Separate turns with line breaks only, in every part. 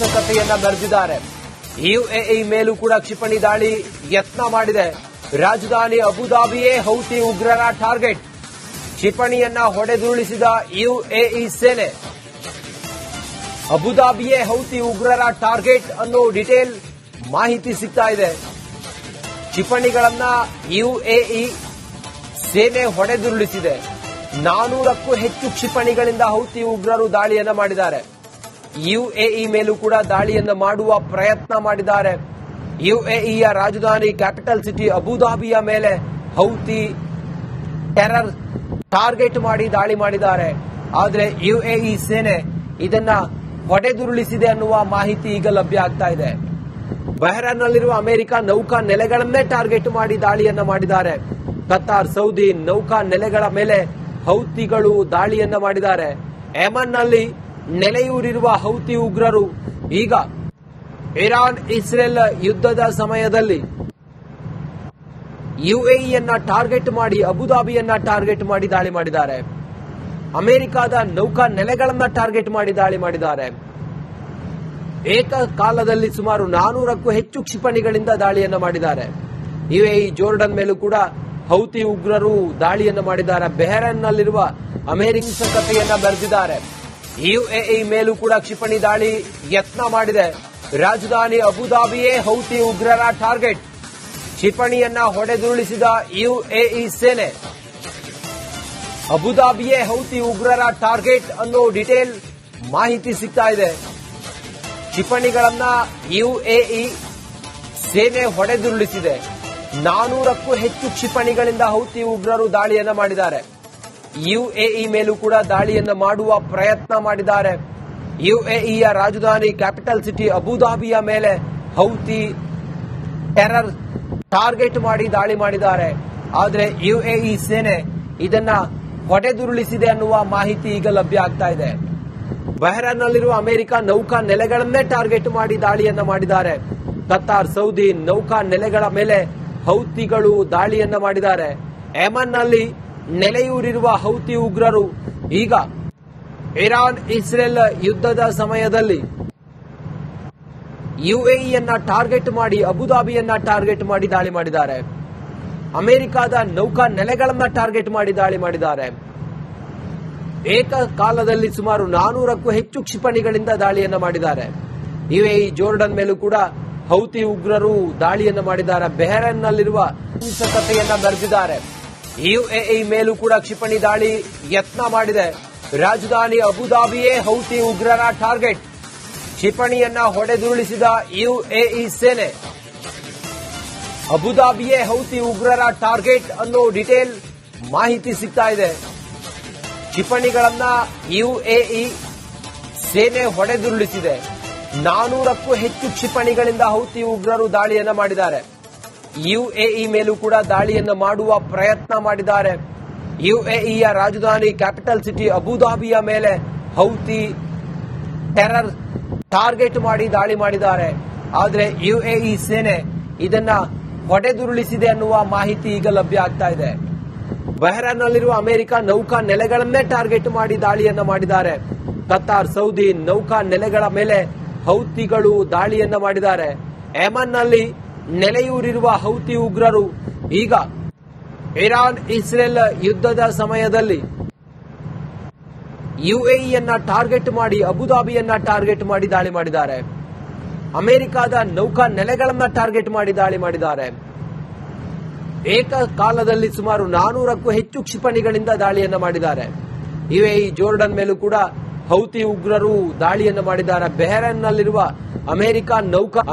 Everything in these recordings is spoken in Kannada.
ಹಿಂಸಕತೆಯನ್ನ ಮೆರೆದಿದ್ದಾರೆ. ಯುಎಇ ಮೇಲೂ ಕೂಡ ಕ್ಷಿಪಣಿ ದಾಳಿ ಯತ್ನ ಮಾಡಿದೆ. ರಾಜಧಾನಿ ಅಬುಧಾಬಿಯೇ ಹೌತಿ ಉಗ್ರರ ಟಾರ್ಗೆಟ್. ಕ್ಷಿಪಣಿಯನ್ನ ಹೊಡೆದುರುಳಿಸಿದ ಯುಎಇ ಸೇನೆ. ಅಬುಧಾಬಿಯೇ ಹೌತಿ ಉಗ್ರರ ಟಾರ್ಗೆಟ್ ಅನ್ನೋ ಡಿಟೇಲ್ ಮಾಹಿತಿ ಸಿಗ್ತಾ ಇದೆ. ಕ್ಷಿಪಣಿಗಳನ್ನ ಯುಎಇ ಸೇನೆ ಹೊಡೆದುರುಳಿಸಿದೆ. 400ಕ್ಕೂ ಹೆಚ್ಚು ಕ್ಷಿಪಣಿಗಳಿಂದ ಹೌತಿ ಉಗ್ರರು ದಾಳಿಯನ್ನ ಮಾಡಿದ್ದಾರೆ. ಯುಎಇ ಮೇಲೂ ಕೂಡ ದಾಳಿಯನ್ನ ಮಾಡುವ ಪ್ರಯತ್ನ ಮಾಡಿದ್ದಾರೆ. ಯುಎಇಯ ರಾಜಧಾನಿ ಕ್ಯಾಪಿಟಲ್ ಸಿಟಿ ಅಬುಧಾಬಿಯ ಮೇಲೆ ಹೌತಿ ಟೆರರ್ ಟಾರ್ಗೆಟ್ ಮಾಡಿ ದಾಳಿ ಮಾಡಿದ್ದಾರೆ. ಆದರೆ ಯುಎಇ ಸೇನೆ ಇದನ್ನ ಹೊಡೆದುರುಳಿಸಿದೆ ಅನ್ನುವ ಮಾಹಿತಿ ಈಗ ಲಭ್ಯ ಆಗ್ತಾ ಇದೆ. ಬಹ್ರೇನ್ನಲ್ಲಿರುವ ಅಮೆರಿಕ ನೌಕಾ ನೆಲೆಗಳನ್ನೇ ಟಾರ್ಗೆಟ್ ಮಾಡಿ ದಾಳಿಯನ್ನ ಮಾಡಿದ್ದಾರೆ. ಕತಾರ್, ಸೌದಿ ನೌಕಾ ನೆಲೆಗಳ ಮೇಲೆ ಹೌತಿಗಳು ದಾಳಿಯನ್ನ ಮಾಡಿದ್ದಾರೆ. ಯೆಮನ್ನಲ್ಲಿ ನೆಲೆಯೂರಿರುವ ಹೌತಿ ಉಗ್ರರು ಈಗ ಇರಾನ್ ಇಸ್ರೇಲ್ ಯುದ್ಧದ ಸಮಯದಲ್ಲಿ ಯುಎಇಯನ್ನ ಟಾರ್ಗೆಟ್ ಮಾಡಿ ಅಬುಧಾಬಿಯನ್ನ ಟಾರ್ಗೆಟ್ ಮಾಡಿ ದಾಳಿ ಮಾಡಿದ್ದಾರೆ. ಅಮೆರಿಕದ ನೌಕಾ ನೆಲೆಗಳನ್ನ ಟಾರ್ಗೆಟ್ ಮಾಡಿ ದಾಳಿ ಮಾಡಿದ್ದಾರೆ. ಏಕಕಾಲದಲ್ಲಿ ಸುಮಾರು 400ಕ್ಕೂ ಹೆಚ್ಚು ಕ್ಷಿಪಣಿಗಳಿಂದ ದಾಳಿಯನ್ನ ಮಾಡಿದ್ದಾರೆ. ಯುಎಇ, ಜೋರ್ಡನ್ ಮೇಲೂ ಕೂಡ ಹೌತಿ ಉಗ್ರರು ದಾಳಿಯನ್ನ ಮಾಡಿದ್ದಾರೆ. ಬಹ್ರೇನ್ನಲ್ಲಿರುವ ಅಮೆರಿಕ ಹಿಂಸಕತೆಯನ್ನ ಮೆರೆದಿದ್ದಾರೆ. ಯುಎಇ ಮೇಲೂ ಕೂಡ ಕ್ಷಿಪಣಿ ದಾಳಿ ಯತ್ನ ಮಾಡಿದೆ. ರಾಜಧಾನಿ ಅಬುಧಾಬಿಯೇ ಹೌತಿ ಉಗ್ರರ ಟಾರ್ಗೆಟ್. ಕ್ಷಿಪಣಿಯನ್ನ ಹೊಡೆದುರುಳಿಸಿದ ಯುಎಇ ಸೇನೆ. ಅಬುಧಾಬಿಯೇ ಹೌತಿ ಉಗ್ರರ ಟಾರ್ಗೆಟ್ ಅನ್ನೋ ಡಿಟೇಲ್ ಮಾಹಿತಿ ಸಿಗ್ತಾ ಇದೆ. ಕ್ಷಿಪಣಿಗಳನ್ನ ಯುಎಇ ಸೇನೆ ಹೊಡೆದುರುಳಿಸಿದೆ. 400ಕ್ಕೂ ಹೆಚ್ಚು ಕ್ಷಿಪಣಿಗಳಿಂದ ಹೌತಿ ಉಗ್ರರು ದಾಳಿಯನ್ನ ಮಾಡಿದ್ದಾರೆ. ಯುಎಇ ಮೇಲೂ ಕೂಡ ದಾಳಿಯನ್ನ ಮಾಡುವ ಪ್ರಯತ್ನ ಮಾಡಿದ್ದಾರೆ. ಯುಎಇಯ ರಾಜಧಾನಿ ಕ್ಯಾಪಿಟಲ್ ಸಿಟಿ ಅಬುಧಾಬಿಯ ಮೇಲೆ ಹೌತಿ ಟೆರರ್ ಟಾರ್ಗೆಟ್ ಮಾಡಿ ದಾಳಿ ಮಾಡಿದ್ದಾರೆ. ಆದರೆ ಯುಎಇ ಸೇನೆ ಇದನ್ನ ಹೊಡೆದುರುಳಿಸಿದೆ ಅನ್ನುವ ಮಾಹಿತಿ ಈಗ ಲಭ್ಯ ಆಗ್ತಾ ಇದೆ. ಬಹ್ರೇನ್ನಲ್ಲಿರುವ ಅಮೆರಿಕ ನೌಕಾ ನೆಲೆಗಳನ್ನೇ ಟಾರ್ಗೆಟ್ ಮಾಡಿ ದಾಳಿಯನ್ನ ಮಾಡಿದ್ದಾರೆ. ಕತಾರ್, ಸೌದಿ ನೌಕಾ ನೆಲೆಗಳ ಮೇಲೆ ಹೌತಿಗಳು ದಾಳಿಯನ್ನ ಮಾಡಿದ್ದಾರೆ. ಯೆಮನ್ನಲ್ಲಿ ನೆಲೆಯೂರಿರುವ ಹೌತಿ ಉಗ್ರರು ಈಗ ಇರಾನ್ ಇಸ್ರೇಲ್ ಯುದ್ಧದ ಸಮಯದಲ್ಲಿ ಯುಎಇಯನ್ನ ಟಾರ್ಗೆಟ್ ಮಾಡಿ ಅಬುಧಾಬಿಯನ್ನ ಟಾರ್ಗೆಟ್ ಮಾಡಿ ದಾಳಿ ಮಾಡಿದ್ದಾರೆ. ಅಮೆರಿಕದ ನೌಕಾ ನೆಲೆಗಳನ್ನ ಟಾರ್ಗೆಟ್ ಮಾಡಿ ದಾಳಿ ಮಾಡಿದ್ದಾರೆ. ಏಕಕಾಲದಲ್ಲಿ ಸುಮಾರು 400ಕ್ಕೂ ಹೆಚ್ಚು ಕ್ಷಿಪಣಿಗಳಿಂದ ದಾಳಿಯನ್ನ ಮಾಡಿದ್ದಾರೆ. ಯುಎಇ, ಜೋರ್ಡನ್ ಮೇಲೂ ಕೂಡ ಹೌತಿ ಉಗ್ರರು ದಾಳಿಯನ್ನ ಮಾಡಿದ್ದಾರೆ. ಬಹ್ರೇನ್ನಲ್ಲಿರುವ ಹಿಂಸಕತೆಯನ್ನ ಮೆರೆದಿದ್ದಾರೆ. ಯುಎಇ ಮೇಲೂ ಕೂಡ ಕ್ಷಿಪಣಿ ದಾಳಿ ಯತ್ನ ಮಾಡಿದೆ. ರಾಜಧಾನಿ ಅಬುಧಾಬಿಯೇ ಹೌತಿ ಉಗ್ರರ ಟಾರ್ಗೆಟ್. ಕ್ಷಿಪಣಿಯನ್ನ ಹೊಡೆದುರುಳಿಸಿದ ಯುಎಇ ಸೇನೆ. ಅಬುಧಾಬಿಯೇ ಹೌತಿ ಉಗ್ರರ ಟಾರ್ಗೆಟ್ ಅನ್ನೋ ಡಿಟೇಲ್ ಮಾಹಿತಿ ಸಿಗ್ತಾ ಇದೆ. ಕ್ಷಿಪಣಿಗಳನ್ನ ಯುಎಇ ಸೇನೆ ಹೊಡೆದುರುಳಿಸಿದೆ. 400ಕ್ಕೂ ಹೆಚ್ಚು ಕ್ಷಿಪಣಿಗಳಿಂದ ಹೌತಿ ಉಗ್ರರು ದಾಳಿಯನ್ನ ಮಾಡಿದ್ದಾರೆ. ಯುಎಇ ಮೇಲೂ ಕೂಡ ದಾಳಿಯನ್ನ ಮಾಡುವ ಪ್ರಯತ್ನ ಮಾಡಿದ್ದಾರೆ. ಯುಎಇಯ ರಾಜಧಾನಿ ಕ್ಯಾಪಿಟಲ್ ಸಿಟಿ ಅಬುಧಾಬಿಯ ಮೇಲೆ ಹೌತಿ ಟೆರರ್ ಟಾರ್ಗೆಟ್ ಮಾಡಿ ದಾಳಿ ಮಾಡಿದ್ದಾರೆ. ಆದರೆ ಯುಎಇ ಸೇನೆ ಇದನ್ನ ಹೊಡೆದುರುಳಿಸಿದೆ ಅನ್ನುವ ಮಾಹಿತಿ ಈಗ ಲಭ್ಯ ಆಗ್ತಾ ಇದೆ. ಬಹ್ರೇನ್ನಲ್ಲಿರುವ ಅಮೆರಿಕ ನೌಕಾ ನೆಲೆಗಳನ್ನೇ ಟಾರ್ಗೆಟ್ ಮಾಡಿ ದಾಳಿಯನ್ನ ಮಾಡಿದ್ದಾರೆ. ಕತಾರ್, ಸೌದಿ ನೌಕಾ ನೆಲೆಗಳ ಮೇಲೆ ಹೌತಿಗಳು ದಾಳಿಯನ್ನ ಮಾಡಿದ್ದಾರೆ. ಯೆಮನ್ನಲ್ಲಿ ನೆಲೆಯೂರಿರುವ ಹೌತಿ ಉಗ್ರರು ಈಗ ಇರಾನ್ ಇಸ್ರೇಲ್ ಯುದ್ಧದ ಸಮಯದಲ್ಲಿ ಯುಎಇಯನ್ನ ಟಾರ್ಗೆಟ್ ಮಾಡಿ ಅಬುಧಾಬಿಯನ್ನ ಟಾರ್ಗೆಟ್ ಮಾಡಿ ದಾಳಿ ಮಾಡಿದ್ದಾರೆ. ಅಮೆರಿಕದ ನೌಕಾ ನೆಲೆಗಳನ್ನ ಟಾರ್ಗೆಟ್ ಮಾಡಿ ದಾಳಿ ಮಾಡಿದ್ದಾರೆ. ಏಕಕಾಲದಲ್ಲಿ ಸುಮಾರು 400ಕ್ಕೂ ಹೆಚ್ಚು ಕ್ಷಿಪಣಿಗಳಿಂದ ದಾಳಿಯನ್ನ ಮಾಡಿದ್ದಾರೆ. ಯುಎಇ, ಜೋರ್ಡನ್ ಮೇಲೂ ಕೂಡ ಹೌತಿ ಉಗ್ರರು ದಾಳಿಯನ್ನ ಮಾಡಿದ್ದಾರೆ. ಬಹ್ರೇನ್ನಲ್ಲಿರುವ ಅಮೆರಿಕ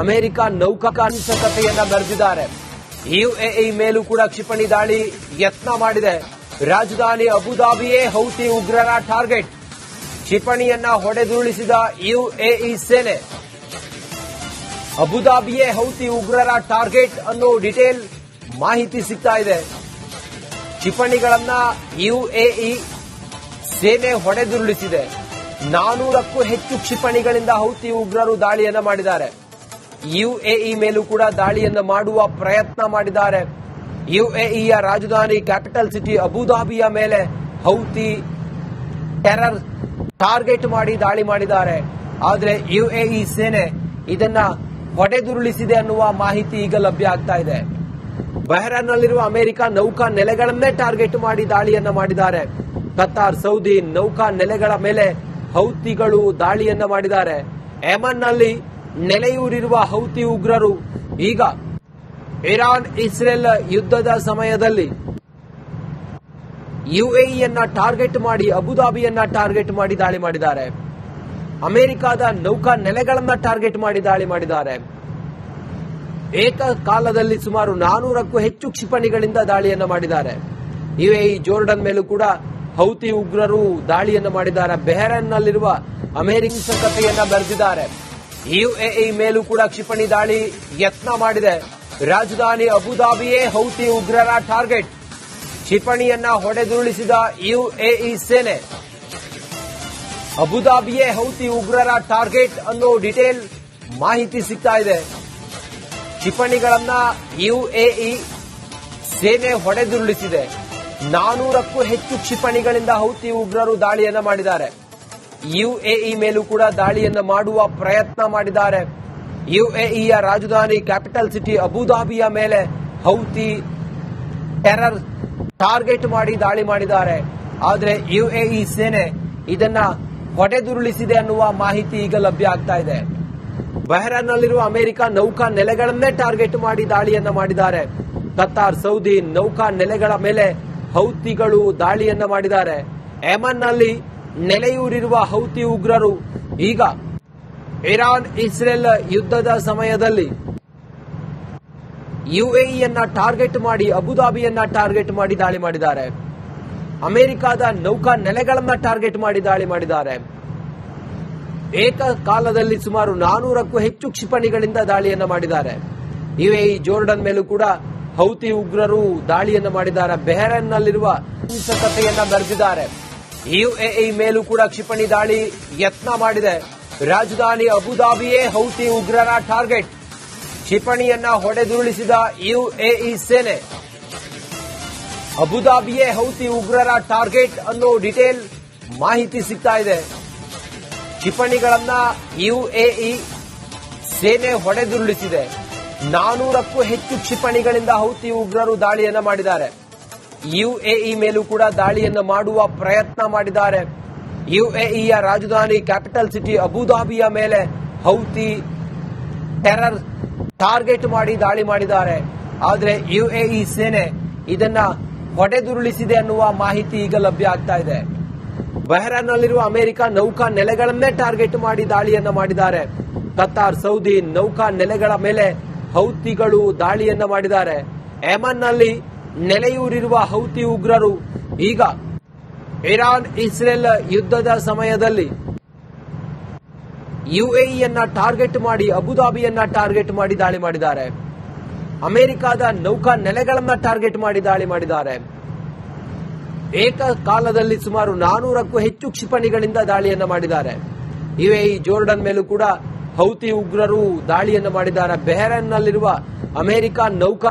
ನೌಕಾ ಹಿಂಸಕತೆಯನ್ನ ಮೆರೆದಿದ್ದಾರೆ. ಯುಎಇ ಮೇಲೂ ಕೂಡ ಕ್ಷಿಪಣಿ ದಾಳಿ ಯತ್ನ ಮಾಡಿದೆ. ರಾಜಧಾನಿ ಅಬುಧಾಬಿಯೇ ಹೌತಿ ಉಗ್ರರ ಟಾರ್ಗೆಟ್. ಕ್ಷಿಪಣಿಯನ್ನ ಹೊಡೆದುರುಳಿಸಿದ ಯುಎಇ ಸೇನೆ. ಅಬುಧಾಬಿಯೇ ಹೌತಿ ಉಗ್ರರ ಟಾರ್ಗೆಟ್ ಅನ್ನೋ ಡಿಟೇಲ್ ಮಾಹಿತಿ ಸಿಗ್ತಾ ಇದೆ. ಕ್ಷಿಪಣಿಗಳನ್ನ ಯುಎಇ ಸೇನೆ ಹೊಡೆದುರುಳಿಸಿದೆ. 400ಕ್ಕೂ ಹೆಚ್ಚು ಕ್ಷಿಪಣಿಗಳಿಂದ ಹೌತಿ ಉಗ್ರರು ದಾಳಿಯನ್ನ ಮಾಡಿದ್ದಾರೆ. ಯುಎಇ ಮೇಲೂ ಕೂಡ ದಾಳಿಯನ್ನ ಮಾಡುವ ಪ್ರಯತ್ನ ಮಾಡಿದ್ದಾರೆ. ಯುಎಇಯ ರಾಜಧಾನಿ ಕ್ಯಾಪಿಟಲ್ ಸಿಟಿ ಅಬುಧಾಬಿಯ ಮೇಲೆ ಹೌತಿ ಟೆರರ್ ಟಾರ್ಗೆಟ್ ಮಾಡಿ ದಾಳಿ ಮಾಡಿದ್ದಾರೆ. ಆದರೆ ಯುಎಇ ಸೇನೆ ಇದನ್ನ ಹೊಡೆದುರುಳಿಸಿದೆ ಅನ್ನುವ ಮಾಹಿತಿ ಈಗ ಲಭ್ಯ ಆಗ್ತಾ ಇದೆ. ಬಹ್ರೇನ್ನಲ್ಲಿರುವ ಅಮೆರಿಕ ನೌಕಾ ನೆಲೆಗಳನ್ನೇ ಟಾರ್ಗೆಟ್ ಮಾಡಿ ದಾಳಿಯನ್ನ ಮಾಡಿದ್ದಾರೆ. ಕತಾರ್, ಸೌದಿ ನೌಕಾ ನೆಲೆಗಳ ಮೇಲೆ ಹೌತಿಗಳು ದಾಳಿಯನ್ನ ಮಾಡಿದ್ದಾರೆ. ಯೆಮನ್ನಲ್ಲಿ ನೆಲೆಯೂರಿರುವ ಹೌತಿ ಉಗ್ರರು ಈಗ ಇರಾನ್ ಇಸ್ರೇಲ್ ಯುದ್ಧದ ಸಮಯದಲ್ಲಿ ಯುಎಇಯನ್ನ ಟಾರ್ಗೆಟ್ ಮಾಡಿ ಅಬುದಾಬಿಯನ್ನ ಟಾರ್ಗೆಟ್ ಮಾಡಿ ದಾಳಿ ಮಾಡಿದ್ದಾರೆ. ಅಮೆರಿಕದ ನೌಕಾ ನೆಲೆಗಳನ್ನ ಟಾರ್ಗೆಟ್ ಮಾಡಿ ದಾಳಿ ಮಾಡಿದ್ದಾರೆ. ಏಕಕಾಲದಲ್ಲಿ ಸುಮಾರು 400ಕ್ಕೂ ಹೆಚ್ಚು ಕ್ಷಿಪಣಿಗಳಿಂದ ದಾಳಿಯನ್ನ ಮಾಡಿದ್ದಾರೆ. ಯುಎಇ, ಜೋರ್ಡನ್ ಮೇಲೂ ಕೂಡ ಹೌತಿ ಉಗ್ರರು ದಾಳಿಯನ್ನ ಮಾಡಿದ್ದಾರೆ. ಬಹ್ರೇನ್ನಲ್ಲಿರುವ ಅಮೆರಿಕ ಕಥೆಯನ್ನ ಬರೆದಿದ್ದಾರೆ. ಯುಎಇ ಮೇಲೂ ಕೂಡ ಕ್ಷಿಪಣಿ ದಾಳಿ ಯತ್ನ ಮಾಡಿದೆ. ರಾಜಧಾನಿ ಅಬುದಾಬಿಯೇ ಹೌತಿ ಉಗ್ರರ ಟಾರ್ಗೆಟ್. ಕ್ಷಿಪಣಿಯನ್ನ ಹೊಡೆದುರುಳಿಸಿದ ಯುಎಇ ಸೇನೆ. ಅಬುದಾಬಿಯೇ ಹೌತಿ ಉಗ್ರರ ಟಾರ್ಗೆಟ್ ಅನ್ನೋ ಡಿಟೇಲ್ ಮಾಹಿತಿ ಸಿಗ್ತಾ ಇದೆ. ಕ್ಷಿಪಣಿಗಳನ್ನ ಯುಎಇ ಸೇನೆ ಹೊಡೆದುರುಳಿಸಿದೆ. 400ಕ್ಕೂ ಹೆಚ್ಚು ಕ್ಷಿಪಣಿಗಳಿಂದ ಹೌತಿ ಉಗ್ರರು ದಾಳಿಯನ್ನ ಮಾಡಿದ್ದಾರೆ. ಯುಎಇ ಮೇಲೂ ಕೂಡ ದಾಳಿಯನ್ನ ಮಾಡುವ ಪ್ರಯತ್ನ ಮಾಡಿದ್ದಾರೆ. ಯುಎಇಯ ರಾಜಧಾನಿ ಕ್ಯಾಪಿಟಲ್ ಸಿಟಿ ಅಬುದಾಬಿಯ ಮೇಲೆ ಹೌತಿ ಟೆರರ್ ಟಾರ್ಗೆಟ್ ಮಾಡಿ ದಾಳಿ ಮಾಡಿದ್ದಾರೆ. ಆದರೆ ಯುಎಇ ಸೇನೆ ಇದನ್ನ ಹೊಡೆದುರುಳಿಸಿದೆ ಅನ್ನುವ ಮಾಹಿತಿ ಈಗ ಲಭ್ಯ ಆಗ್ತಾ ಇದೆ. ಬಹ್ರೇನ್ನಲ್ಲಿರುವ ಅಮೆರಿಕ ನೌಕಾ ನೆಲೆಗಳನ್ನೇ ಟಾರ್ಗೆಟ್ ಮಾಡಿ ದಾಳಿಯನ್ನ ಮಾಡಿದ್ದಾರೆ. ಕತಾರ್, ಸೌದಿ ನೌಕಾ ನೆಲೆಗಳ ಮೇಲೆ ಹೌತಿಗಳು ದಾಳಿಯನ್ನ ಮಾಡಿದ್ದಾರೆ. ಯೆಮನ್ನಲ್ಲಿ ನೆಲೆಯೂರಿರುವ ಹೌತಿ ಉಗ್ರರು ಈಗ ಇರಾನ್ ಇಸ್ರೇಲ್ ಯುದ್ಧದ ಸಮಯದಲ್ಲಿ ಯುಎಇಯನ್ನ ಟಾರ್ಗೆಟ್ ಮಾಡಿ ಅಬುದಾಬಿಯನ್ನ ಟಾರ್ಗೆಟ್ ಮಾಡಿ ದಾಳಿ ಮಾಡಿದ್ದಾರೆ. ಅಮೆರಿಕದ ನೌಕಾ ನೆಲೆಗಳನ್ನ ಟಾರ್ಗೆಟ್ ಮಾಡಿ ದಾಳಿ ಮಾಡಿದ್ದಾರೆ. ಏಕಕಾಲದಲ್ಲಿ ಸುಮಾರು 400ಕ್ಕೂ ಹೆಚ್ಚು ಕ್ಷಿಪಣಿಗಳಿಂದ ದಾಳಿಯನ್ನ ಮಾಡಿದ್ದಾರೆ. ಯುಎಇ, ಜೋರ್ಡನ್ ಮೇಲೂ ಕೂಡ ಹೌತಿ ಉಗ್ರರು ದಾಳಿಯನ್ನ ಮಾಡಿದ್ದಾರೆ. ಬಹ್ರೇನ್ನಲ್ಲಿರುವ ಕಥೆಯನ್ನ ಬರೆದಿದ್ದಾರೆ. ಯುಎಇ ಮೇಲೂ ಕೂಡ ಕ್ಷಿಪಣಿ ದಾಳಿ ಯತ್ನ ಮಾಡಿದೆ. ರಾಜಧಾನಿ ಅಬುದಾಬಿಯೇ ಹೌತಿ ಉಗ್ರರ ಟಾರ್ಗೆಟ್. ಕ್ಷಿಪಣಿಯನ್ನ ಹೊಡೆದುರುಳಿಸಿದ ಯುಎಇ ಸೇನೆ. ಅಬುದಾಬಿಯೇ ಹೌತಿ ಉಗ್ರರ ಟಾರ್ಗೆಟ್ ಅನ್ನೋ ಡಿಟೇಲ್ ಮಾಹಿತಿ ಸಿಗ್ತಾ ಇದೆ. ಕ್ಷಿಪಣಿಗಳನ್ನ ಯುಎಇ ಸೇನೆ ಹೊಡೆದುರುಳಿಸಿದೆ. 400ಕ್ಕೂ ಹೆಚ್ಚು ಕ್ಷಿಪಣಿಗಳಿಂದ ಹೌತಿ ಉಗ್ರರು ದಾಳಿಯನ್ನ ಮಾಡಿದ್ದಾರೆ. ಯುಎಇ ಮೇಲೂ ಕೂಡ ದಾಳಿಯನ್ನ ಮಾಡುವ ಪ್ರಯತ್ನ ಮಾಡಿದ್ದಾರೆ. ಯುಎಇಯ ರಾಜಧಾನಿ ಕ್ಯಾಪಿಟಲ್ ಸಿಟಿ ಅಬುದಾಬಿಯ ಮೇಲೆ ಹೌತಿ ಟೆರರ್ ಟಾರ್ಗೆಟ್ ಮಾಡಿ ದಾಳಿ ಮಾಡಿದ್ದಾರೆ. ಆದರೆ ಯುಎಇ ಸೇನೆ ಇದನ್ನ ಹೊಡೆದುರುಳಿಸಿದೆ ಅನ್ನುವ ಮಾಹಿತಿ ಈಗ ಲಭ್ಯ ಆಗ್ತಾ ಇದೆ. ಬಹ್ರೇನ್ನಲ್ಲಿರುವ ಅಮೆರಿಕ ನೌಕಾ ನೆಲೆಗಳನ್ನೇ ಟಾರ್ಗೆಟ್ ಮಾಡಿ ದಾಳಿಯನ್ನ ಮಾಡಿದ್ದಾರೆ. ಕತಾರ್, ಸೌದಿ ನೌಕಾ ನೆಲೆಗಳ ಮೇಲೆ ಹೌತಿಗಳು ದಾಳಿಯನ್ನ ಮಾಡಿದ್ದಾರೆ. ಯೆಮನ್ನಲ್ಲಿ ನೆಲೆಯೂರಿರುವ ಹೌತಿ ಉಗ್ರರು ಈಗ ಇರಾನ್ ಇಸ್ರೇಲ್ ಯುದ್ಧದ ಸಮಯದಲ್ಲಿ ಯುಎಇಯನ್ನ ಟಾರ್ಗೆಟ್ ಮಾಡಿ ಅಬುದಾಬಿಯನ್ನ ಟಾರ್ಗೆಟ್ ಮಾಡಿ ದಾಳಿ ಮಾಡಿದ್ದಾರೆ. ಅಮೆರಿಕದ ನೌಕಾ ನೆಲೆಗಳನ್ನ ಟಾರ್ಗೆಟ್ ಮಾಡಿ ದಾಳಿ ಮಾಡಿದ್ದಾರೆ. ಏಕಕಾಲದಲ್ಲಿ ಸುಮಾರು 400ಕ್ಕೂ ಹೆಚ್ಚು ಕ್ಷಿಪಣಿಗಳಿಂದ ದಾಳಿಯನ್ನ ಮಾಡಿದ್ದಾರೆ. ಯುಎಇ, ಜೋರ್ಡನ್ ಮೇಲೂ ಕೂಡ ಹೌತಿ ಉಗ್ರರು ದಾಳಿಯನ್ನ ಮಾಡಿದ್ದಾರೆ. ಬಹ್ರೇನ್ನಲ್ಲಿರುವ ಅಮೆರಿಕ ನೌಕಾ